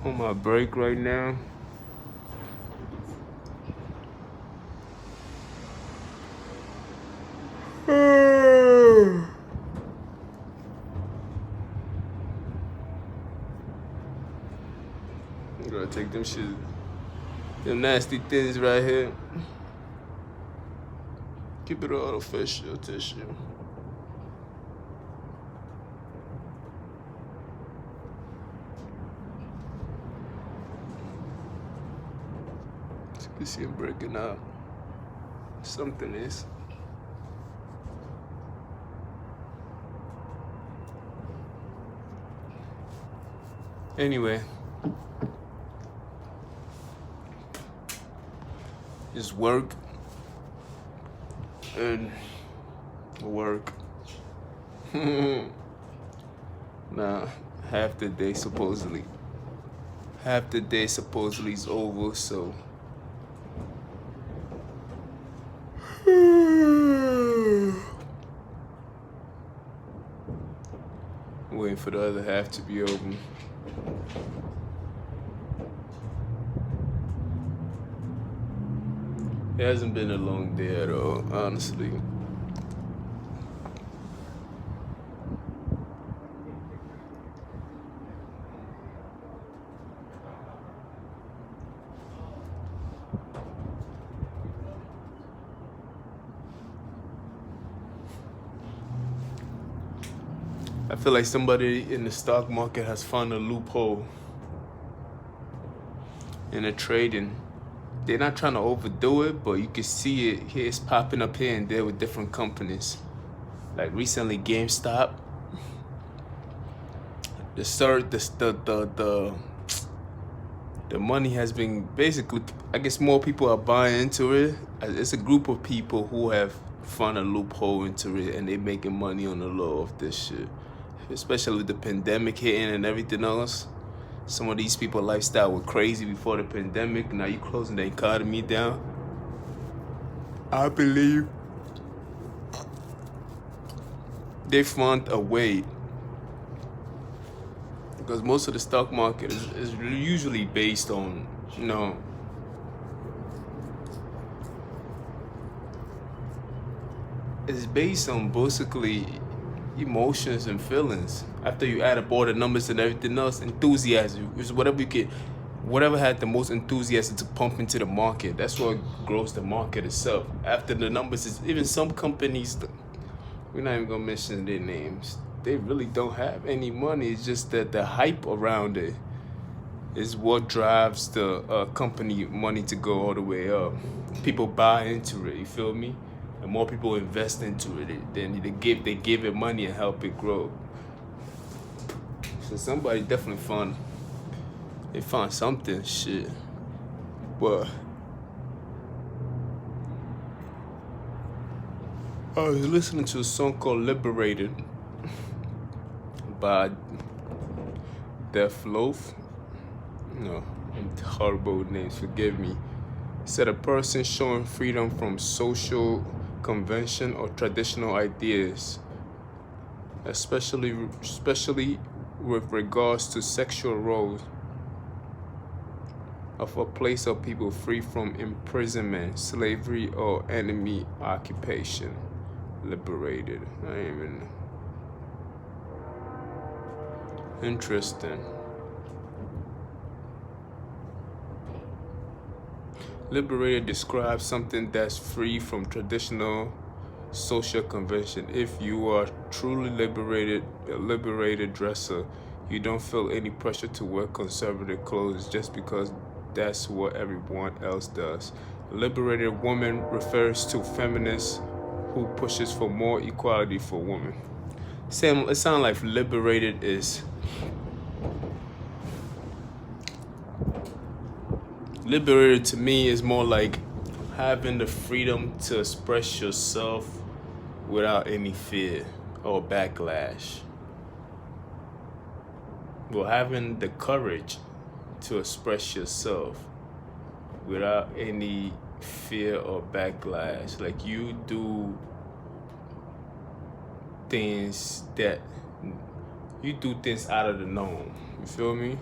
on my break right now. I'm gonna take them nasty things right here. Keep it all official tissue. As you can see, I'm breaking out. Something is. Anyway, just work and work. Nah, half the day supposedly is over, so waiting for the other half to be over. It hasn't been a long day at all, honestly. I feel like somebody in the stock market has found a loophole in the trading. They're not trying to overdo it, but you can see it here. It's popping up here and there with different companies. Like recently, GameStop. The money has been basically. I guess more people are buying into it. It's a group of people who have found a loophole into it, and they're making money on the low of this shit. Especially with the pandemic hitting and everything else. Some of these people's lifestyle were crazy before the pandemic. Now you closing the economy down. I believe they found a way, because most of the stock market is usually based on, it's based on basically emotions and feelings. After you add up all the numbers and everything else, enthusiasm is whatever had the most enthusiasm to pump into the market. That's what grows the market itself. After the numbers, is even some companies, we're not even gonna mention their names, they really don't have any money. It's just that the hype around it is what drives the company money to go all the way up. People buy into it, you feel me? And more people invest into it, then they give it money and help it grow. So somebody definitely found something, shit. But I was listening to a song called Liberated by Def Loaf. No, horrible names, forgive me. Said a person showing freedom from social convention or traditional ideas, especially with regards to sexual roles, of a place of people free from imprisonment, slavery, or enemy occupation. Liberated. I ain't even. Interesting. Liberated describes something that's free from traditional social convention. If you are truly a liberated dresser, you don't feel any pressure to wear conservative clothes just because that's what everyone else does. A liberated woman refers to feminists who pushes for more equality for women. It sounds like liberated is. Liberated to me is more like having the freedom to express yourself without any fear or backlash. Well, having the courage to express yourself without any fear or backlash. Like you do things out of the norm. You feel me?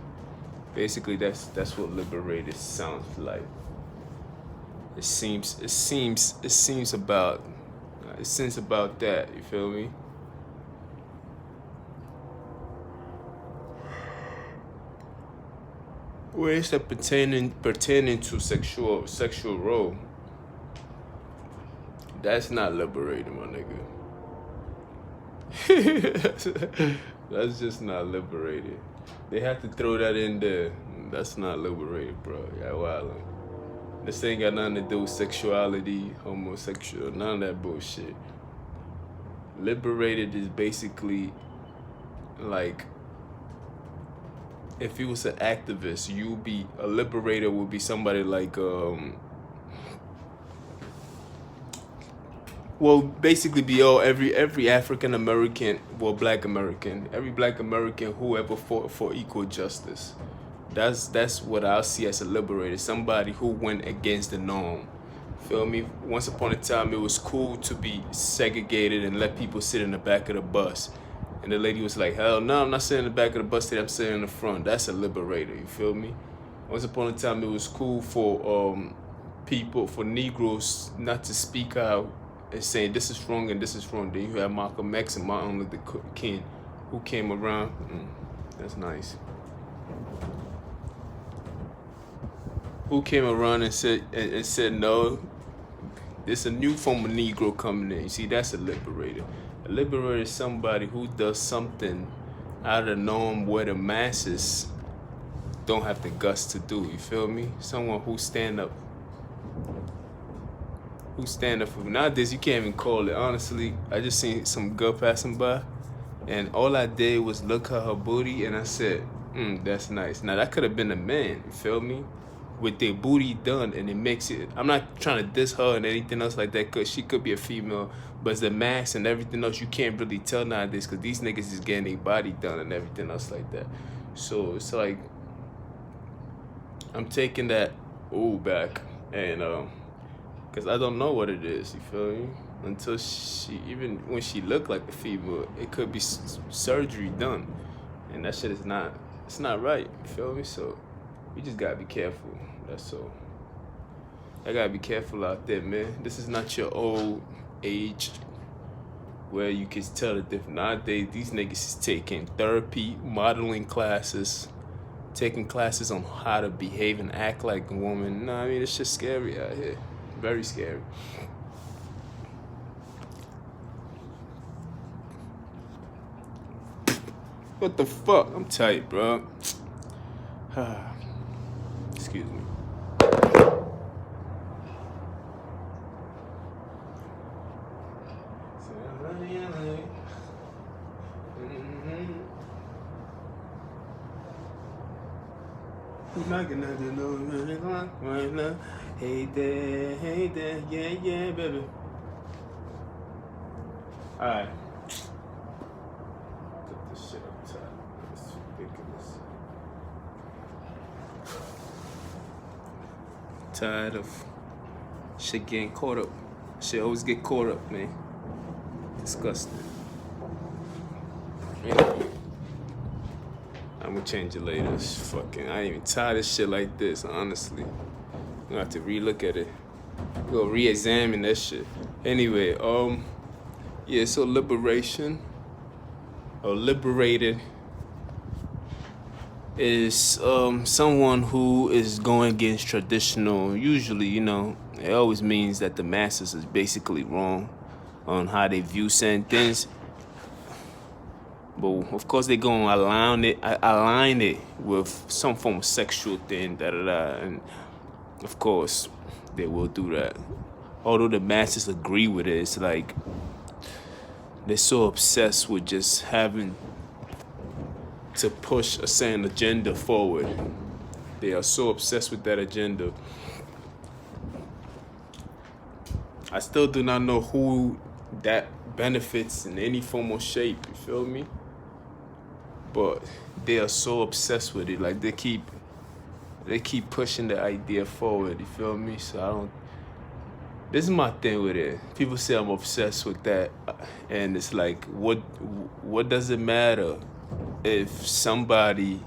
Basically, that's what liberated sounds like. It seems about that. You feel me? Where is that pertaining to sexual role? That's not liberating, my nigga. That's just not liberated. They have to throw that in there. That's not liberated, bro. Yeah, wildin'. This ain't got nothing to do with sexuality, homosexual, none of that bullshit. Liberated is basically like, if you was an activist, a liberator would be somebody like well, basically be every African American, well, Black American, every Black American who ever fought for equal justice. That's what I see as a liberator, somebody who went against the norm. Feel me? Once upon a time, it was cool to be segregated and let people sit in the back of the bus. And the lady was like, hell no, I'm not sitting in the back of the bus today, I'm sitting in the front. That's a liberator, you feel me? Once upon a time, it was cool for for Negroes not to speak out and saying this is wrong and this is wrong. Then you have Malcolm X and Martin Luther King who came around. That's nice. Who came around and said no, there's a new form of Negro coming in. You see, that's a liberator. A liberator is somebody who does something out of the norm where the masses don't have the guts to do. You feel me? Someone who stand up. For nowadays, you can't even call it. Honestly, I just seen some girl passing by, and all I did was look at her booty, and I said, that's nice. Now that could have been a man. You feel me? With their booty done, and it makes it. I'm not trying to diss her and anything else like that, cause she could be a female, but it's the mask and everything else you can't really tell nowadays, cause these niggas is getting their body done and everything else like that. So it's like I'm taking that back, and cause I don't know what it is. You feel me? Until even when she looked like a female, it could be surgery done, and that shit is not. It's not right. You feel me? So we just gotta be careful. That's all. I gotta be careful out there, man. This is not your old age where you can tell the difference. Nowadays, these niggas is taking therapy, modeling classes, taking classes on how to behave and act like a woman. Nah, I mean, it's just scary out here. Very scary. What the fuck? I'm tight, bro. Excuse me. Hey there, yeah, baby. Alright. Put this shit up top. It's ridiculous. Tired of shit getting caught up. Shit always get caught up, man. Disgusting. Anyway, I'm gonna change it later. I ain't even tired of shit like this, honestly. I'm gonna have to relook at it. Go re-examine that shit. Anyway, yeah, so liberation or liberated is someone who is going against traditional. Usually, it always means that the masses is basically wrong on how they view certain things. But of course, they're gonna align it with some form of sexual thing, and of course, they will do that. Although the masses agree with it, it's like they're so obsessed with just having to push a certain agenda forward. They are so obsessed with that agenda. I still do not know who that benefits in any form or shape, you feel me? But they are so obsessed with it, like they keep pushing the idea forward, you feel me? So this is my thing with it. People say I'm obsessed with that, and it's like, what does it matter if somebody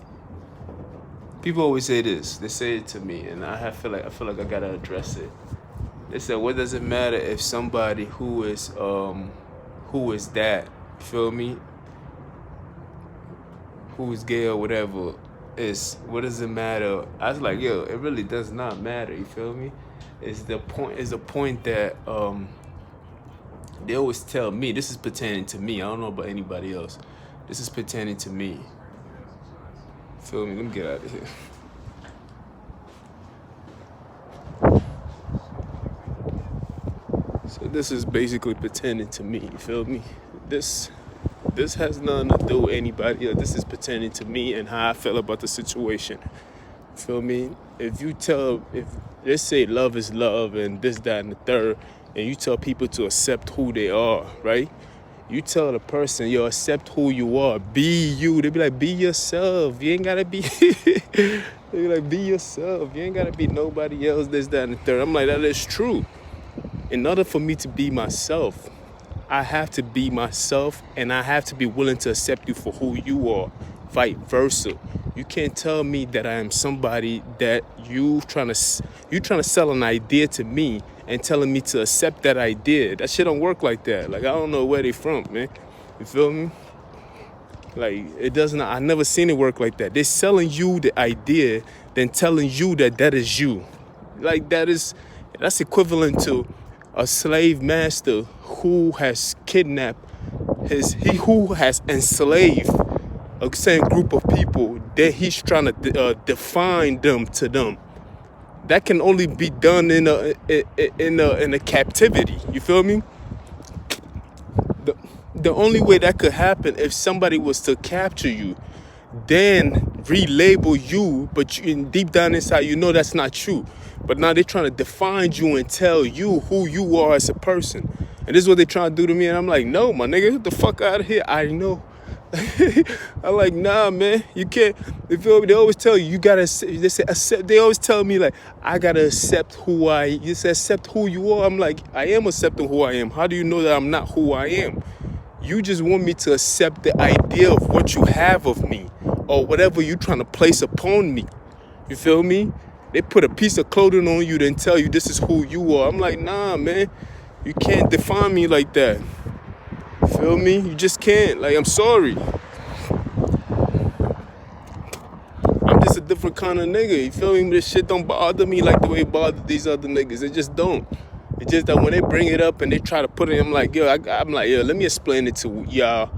People always say this. They say it to me, and I feel like I gotta address it. They said, "What does it matter if somebody who is that? You feel me? Who is gay or whatever is? What does it matter?" I was like, "Yo, it really does not matter." You feel me? It's the point. Is the point that they always tell me. This is pertaining to me. I don't know about anybody else. This is pertaining to me. Feel me? Let me get out of here. So this is basically pertaining to me. You feel me? This has nothing to do with anybody else. This is pertaining to me and how I feel about the situation. Feel me? If let's say love is love and this, that, and the third, and you tell people to accept who they are, right? You tell the person, yo, accept who you are. Be you. They be like, be yourself. You ain't gotta be. They be like, be yourself. You ain't gotta be nobody else, this, that, and the third. I'm like, that is true. In order for me to be myself, I have to be myself, and I have to be willing to accept you for who you are. Vice versa. You can't tell me that I am somebody that you trying to sell an idea to me and telling me to accept that idea. That shit don't work like that. Like, I don't know where they from, man. You feel me? Like, it doesn't. I never seen it work like that. They're selling you the idea, then telling you that is you. Like, that's equivalent to a slave master who has kidnapped who has enslaved a certain group of people that he's trying to define them to them. That can only be done in a captivity. You feel me? The only way that could happen if somebody was to capture you, then relabel you, but deep down inside you know that's not you. But now they're trying to define you and tell you who you are as a person. And this is what they're trying to do to me. And I'm like, no, my nigga, get the fuck out of here. I know. I'm like, nah, man, you can't. You feel me? They always tell you gotta. They say accept. They always tell me like I gotta accept who I. You say accept who you are. I'm like, I am accepting who I am. How do you know that I'm not who I am? You just want me to accept the idea of what you have of me or whatever you're trying to place upon me. You feel me? They put a piece of clothing on you, then tell you this is who you are. I'm like, nah, man, you can't define me like that. Feel me? You just can't. Like, I'm sorry. I'm just a different kind of nigga. You feel me? This shit don't bother me like the way it bothers these other niggas. It just don't. It's just that when they bring it up and they try to put it, I'm like, yo, let me explain it to y'all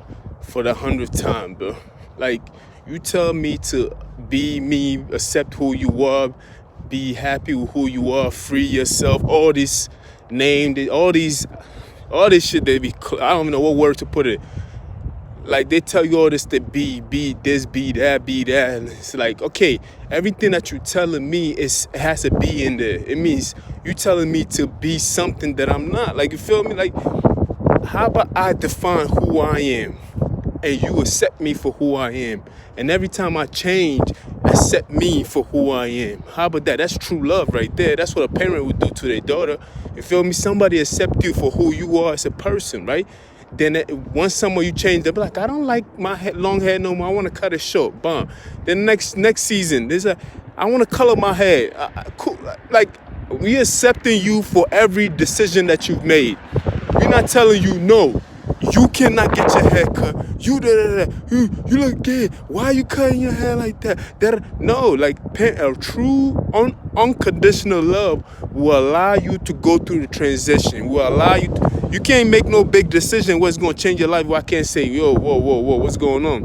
for the 100th time, bro. Like, you tell me to be me, accept who you are, be happy with who you are, free yourself, all this shit they be, I don't even know what word to put it. Like, they tell you all this to be this, be that, and it's like, okay, everything that you're telling me it has to be in there. It means you telling me to be something that I'm not. Like, you feel me? Like, how about I define who I am and you accept me for who I am, and every time I change, accept me for who I am. How about that? That's true love right there. That's what a parent would do to their daughter. You feel me? Somebody accept you for who you are as a person, right? Then once someone you change, they'll be like, I don't like my long hair no more. I want to cut it short. Bomb. Then next season, I want to color my hair. Cool. Like, we accepting you for every decision that you've made. We're not telling you no. You cannot get your hair cut. You look gay. Why are you cutting your hair like that? No, like a true unconditional love will allow you to go through the transition. Will allow you. You can't make no big decision what's gonna change your life. Where I can't say, yo, whoa, what's going on?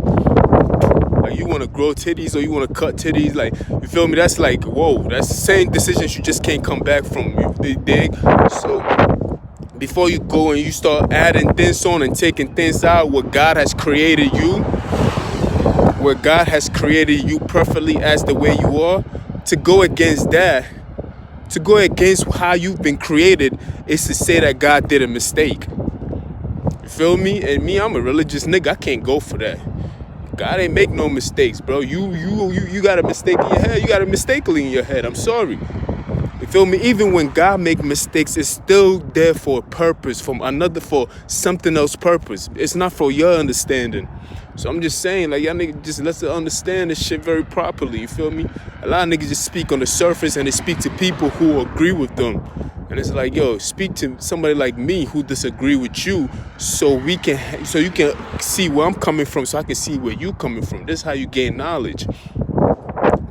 Like, you want to grow titties or you want to cut titties? Like, you feel me? That's like, whoa. That's the same decisions you just can't come back from. You dig? So before you go and you start adding things on and taking things out, where God has created you perfectly as the way you are, to go against that, to go against how you've been created, is to say that God did a mistake. You feel me? And me, I'm a religious nigga. I can't go for that. God ain't make no mistakes, bro. You got a mistake in your head. You got a mistake in your head. I'm sorry. You feel me? Even when God make mistakes, it's still there for a purpose, for something else purpose. It's not for your understanding. So I'm just saying, like, y'all niggas just let's understand this shit very properly, you feel me? A lot of niggas just speak on the surface and they speak to people who agree with them. And it's like, yo, speak to somebody like me who disagree with you so you can see where I'm coming from, so I can see where you coming from. This is how you gain knowledge.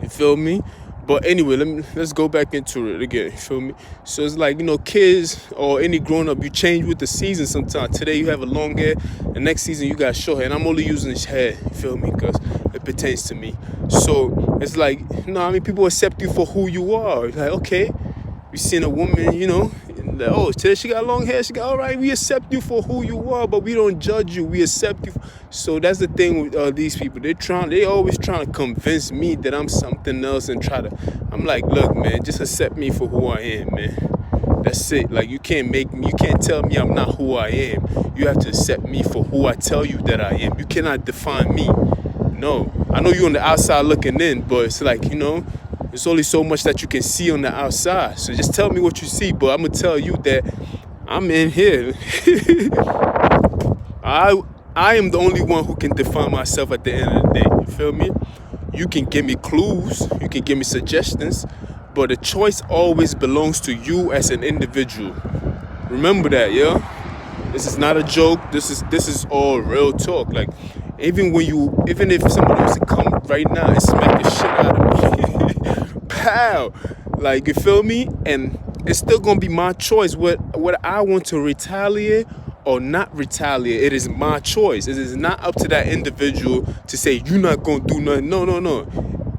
You feel me? But anyway, let's go back into it again. You feel me? So it's like, kids or any grown up, you change with the season sometimes. Today you have a long hair, the next season you got short hair. And I'm only using this hair, you feel me? Because it pertains to me. So it's like, people accept you for who you are. It's like, okay, you seen a woman, like, oh, today she got long hair. She got, all right, we accept you for who you are, but we don't judge you. We accept you. So that's the thing with these people. They always trying to convince me that I'm something else and I'm like, look, man, just accept me for who I am, man. That's it. Like, you can't tell me I'm not who I am. You have to accept me for who I tell you that I am. You cannot define me. No. I know you're on the outside looking in, but it's like, there's only so much that you can see on the outside. So just tell me what you see, but I'm going to tell you that I'm in here. I am the only one who can define myself at the end of the day. You feel me? You can give me clues. You can give me suggestions. But the choice always belongs to you as an individual. Remember that, yo. This is not a joke. This is all real talk. Like, even if somebody was to come right now and smack the shit out of me, pow, like, you feel me? And it's still gonna be my choice what I want to retaliate or not retaliate. It is my choice. It is not up to that individual to say you're not gonna do nothing. No.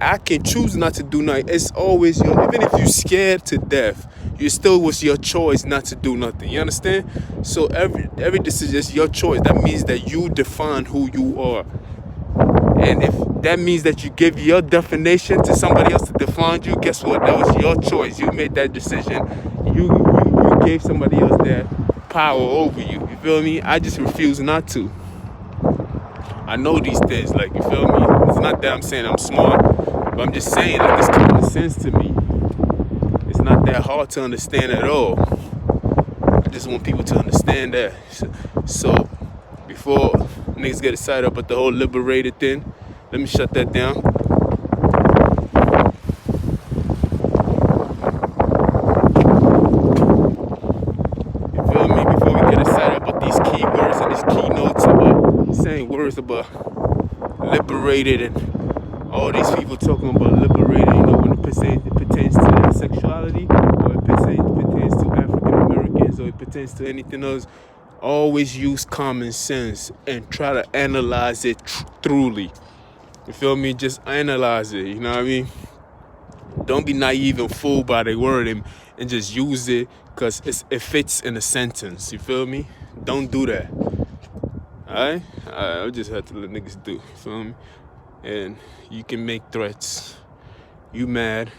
I can choose not to do nothing. It's always even if you're scared to death, it still was your choice not to do nothing. You understand? So every decision is your choice. That means that you define who you are. And if that means that you give your definition to somebody else to define you, guess what? That was your choice. You made that decision. You gave somebody else that power over you. You feel me? I just refuse not to. I know these things, like, you feel me? It's not that I'm saying I'm smart, but I'm just saying, like, it's common sense to me. It's not that hard to understand at all. I just want people to understand that. So before niggas get excited about the whole liberated thing, let me shut that down. You feel me? Before we get excited about these keywords and these keynotes about saying words about liberated and all these people talking about liberated, when it pertains to sexuality, or it pertains to African Americans, or it pertains to anything else, always use common sense and try to analyze it truly. You feel me? Just analyze it, you know what I mean? Don't be naive and fooled by the word and just use it because it fits in a sentence. You feel me? Don't do that. Alright? I just have to let niggas do. You feel me? And you can make threats. You mad?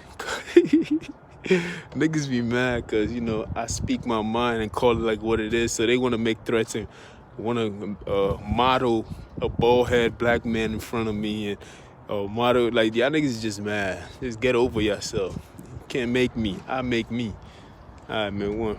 Niggas be mad because, I speak my mind and call it like what it is. So they want to make threats and want to model a bald-headed black man in front of me and model, like, y'all niggas is just mad. Just get over yourself. You can't make me. I make me. All right, man. One.